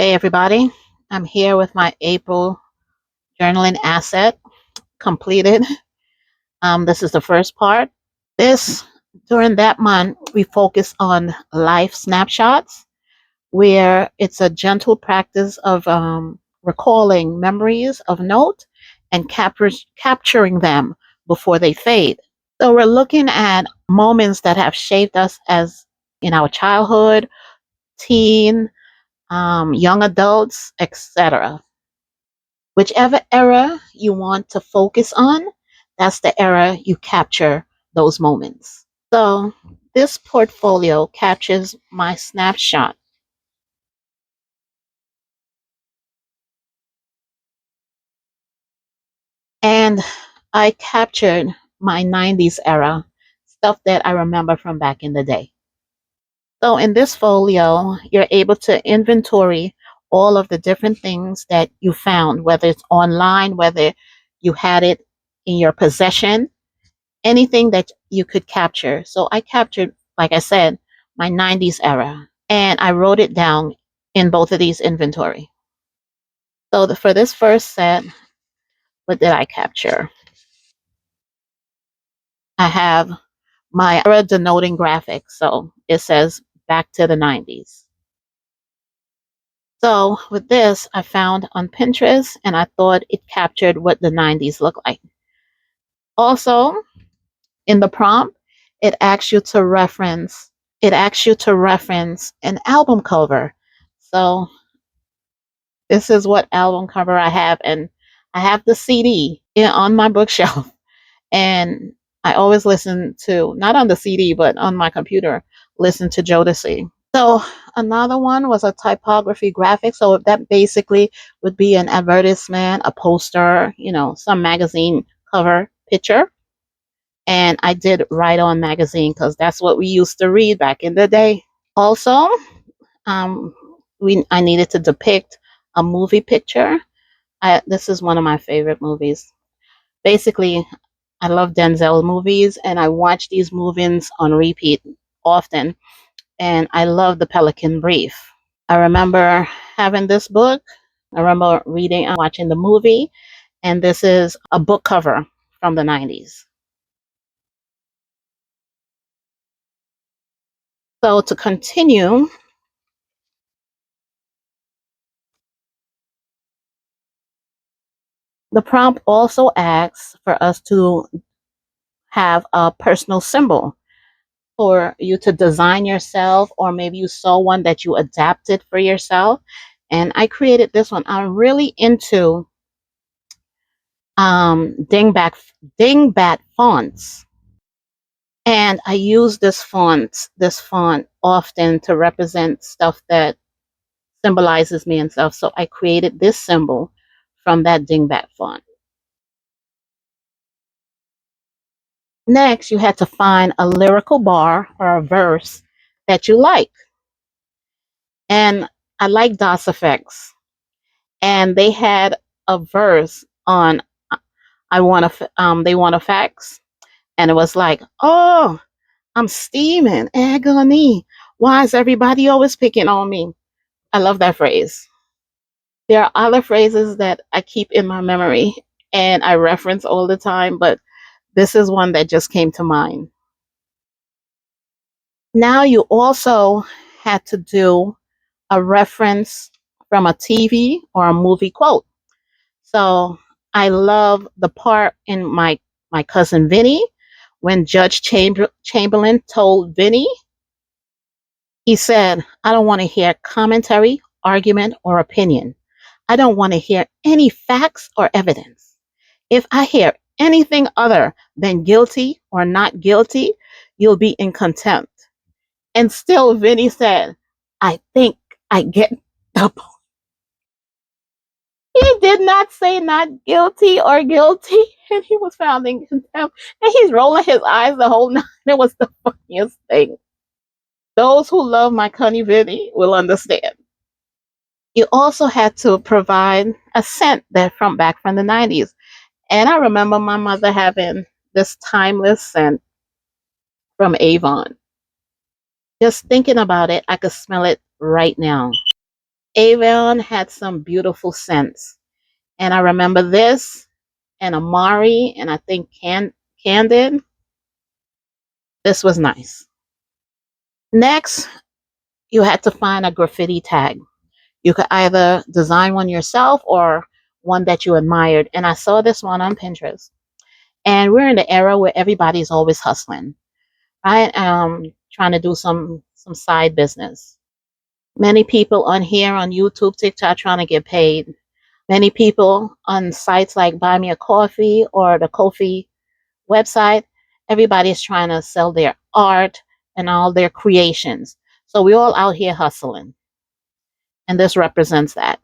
Hey everybody, I'm here with my April journaling asset completed. This is the first part. This During that month, we focus on life snapshots, where it's a gentle practice of recalling memories of note and capturing them before they fade. So we're looking at moments that have shaped us as in our childhood, teen, young adults, etc. Whichever era you want to focus on, that's the era you capture those moments. So this portfolio captures my snapshot. And I captured my 90s era, stuff that I remember from back in the day. So in this folio, you're able to inventory all of the different things that you found, whether it's online, whether you had it in your possession, anything that you could capture. So I captured, like I said, my 90s era, and I wrote it down in both of these inventory. So for this first set, what did I capture? I have my era denoting graphics. So it says back to the 90s. So with this, I found on Pinterest and I thought it captured what the 90s look like. Also, in the prompt, it asks you to reference an album cover. So this is what album cover I have, and I have the CD on my bookshelf, and I always listen to, not on the CD but on my computer, listen to Jodeci. So another one was a typography graphic. So that basically would be an advertisement, a poster, some magazine cover picture. And I did Write On magazine because that's what we used to read back in the day. Also, um, I needed to depict a movie picture. This is one of my favorite movies. Basically, I love Denzel movies, and I watch these movies on repeat often. And I love The Pelican Brief. I remember having this book. I remember reading and watching the movie, and this is a book cover from the 90s. So to continue, the prompt also asks for us to have a personal symbol for you to design yourself, or maybe you saw one that you adapted for yourself. And I created this one. I'm really into dingbat fonts, and I use this font often to represent stuff that symbolizes me and stuff. So I created this symbol from that dingbat font. Next, you had to find a lyrical bar or a verse that you like. And I like DOS effects. And they had a verse on they want a fax. And it was like, oh, I'm steaming, agony. Why is everybody always picking on me? I love that phrase. There are other phrases that I keep in my memory and I reference all the time, but this is one that just came to mind. Now you also had to do a reference from a TV or a movie quote. So I love the part in my cousin Vinny when Judge Chamberlain told Vinny, he said, I don't want to hear commentary, argument, or opinion. I don't want to hear any facts or evidence. If I hear anything other than guilty or not guilty, you'll be in contempt. And still, Vinny said, I think I get the point. He did not say not guilty or guilty, and he was found in contempt. And he's rolling his eyes the whole night. It was the funniest thing. Those who love my Connie Vinny will understand. You also had to provide a scent that from back from the 90s. And I remember my mother having this timeless scent from Avon. Just thinking about it, I could smell it right now. Avon had some beautiful scents. And I remember this and Amari and I think Candid. This was nice. Next, you had to find a graffiti tag. You could either design one yourself or one that you admired. And I saw this one on Pinterest. And we're in the era where everybody's always hustling, right? Trying to do some side business. Many people on here on YouTube, TikTok, trying to get paid. Many people on sites like Buy Me a Coffee or the Kofi website, everybody is trying to sell their art and all their creations. So we're all out here hustling. And this represents that.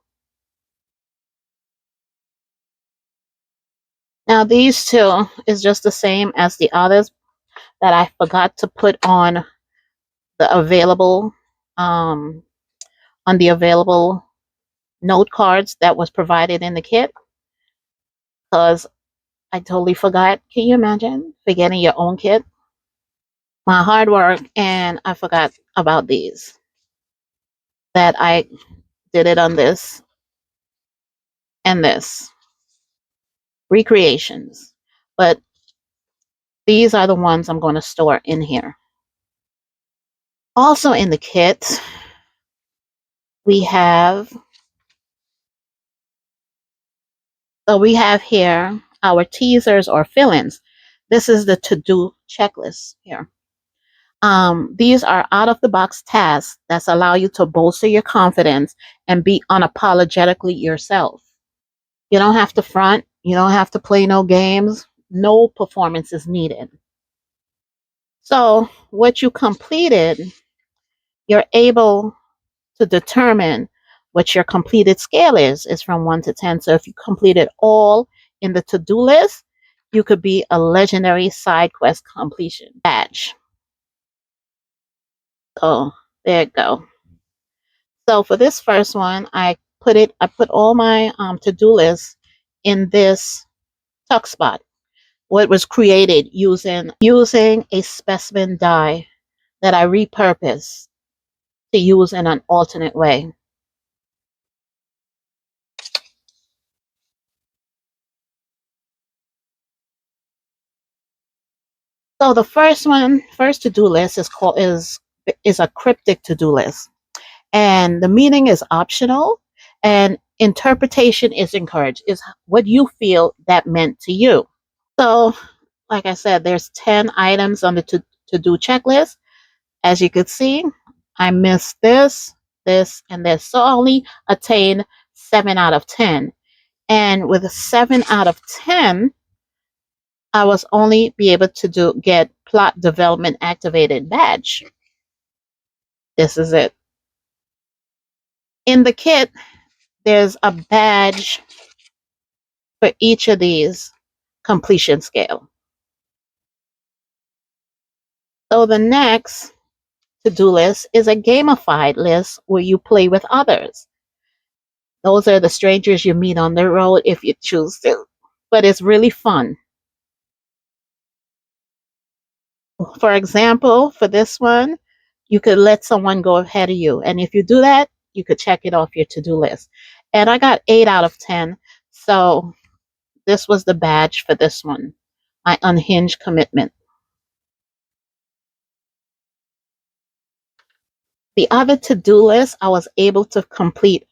Now these two is just the same as the others that I forgot to put the available um, on the available note cards that was provided in the kit because I totally forgot. Can you imagine forgetting your own kit? My hard work, and I forgot about these. That I did it on this and this recreations, but these are the ones I'm going to store in here. Also in the kit, we have here our teasers or fill-ins. This is the to-do checklist here. These are out-of-the-box tasks that allow you to bolster your confidence and be unapologetically yourself. You don't have to front. You don't have to play no games. No performance is needed. So what you completed, you're able to determine what your completed scale is from 1 to 10. So if you completed all in the to-do list, you could be a legendary side quest completion badge. So there you go. So for this first one, I put all my to-do lists in this tuck spot. What was created using a specimen die that I repurposed to use in an alternate way. So the first to-do list is a cryptic to-do list. And the meaning is optional and interpretation is encouraged, is what you feel that meant to you. So, like I said, there's 10 items on the to-do checklist. As you could see, I missed this, this, and this. So I only attained 7 out of 10. And with a 7 out of 10, I was only be able to get plot development activated badge. This is it. In the kit, there's a badge for each of these completion scale. So the next to-do list is a gamified list where you play with others. Those are the strangers you meet on the road if you choose to. But it's really fun. For example, for this one, you could let someone go ahead of you. And if you do that, you could check it off your to-do list. And I got 8 out of 10. So this was the badge for this one, my unhinged commitment. The other to-do list, I was able to complete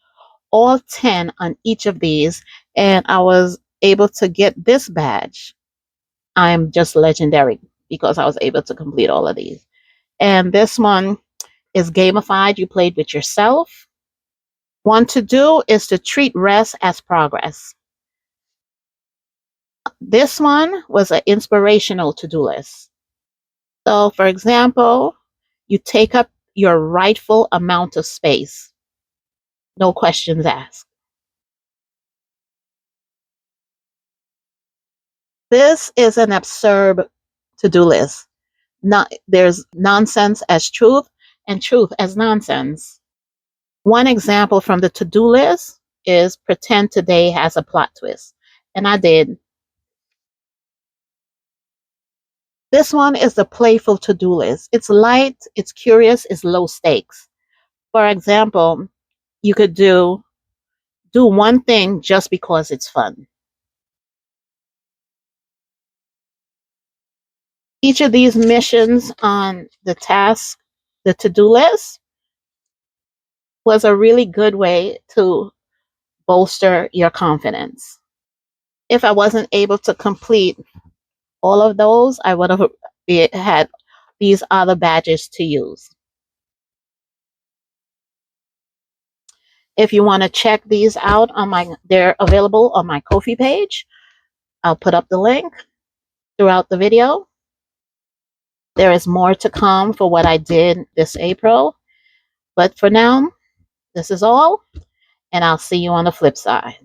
all 10 on each of these, and I was able to get this badge. I'm just legendary because I was able to complete all of these. And this one is gamified. You played with yourself. One to do is to treat rest as progress. This one was an inspirational to-do list. So, for example, you take up your rightful amount of space. No questions asked. This is an absurd to-do list. There's nonsense as truth and truth as nonsense. One example from the to-do list is pretend today has a plot twist. And I did. This one is the playful to-do list. It's light, it's curious, it's low stakes. For example, you could do one thing just because it's fun. Each of these missions on the task, the to-do list, was a really good way to bolster your confidence. If I wasn't able to complete all of those, I would have had these other badges to use. If you want to check these out they're available on my Ko-fi page. I'll put up the link throughout the video. There is more to come for what I did this April. But for now, this is all, and I'll see you on the flip side.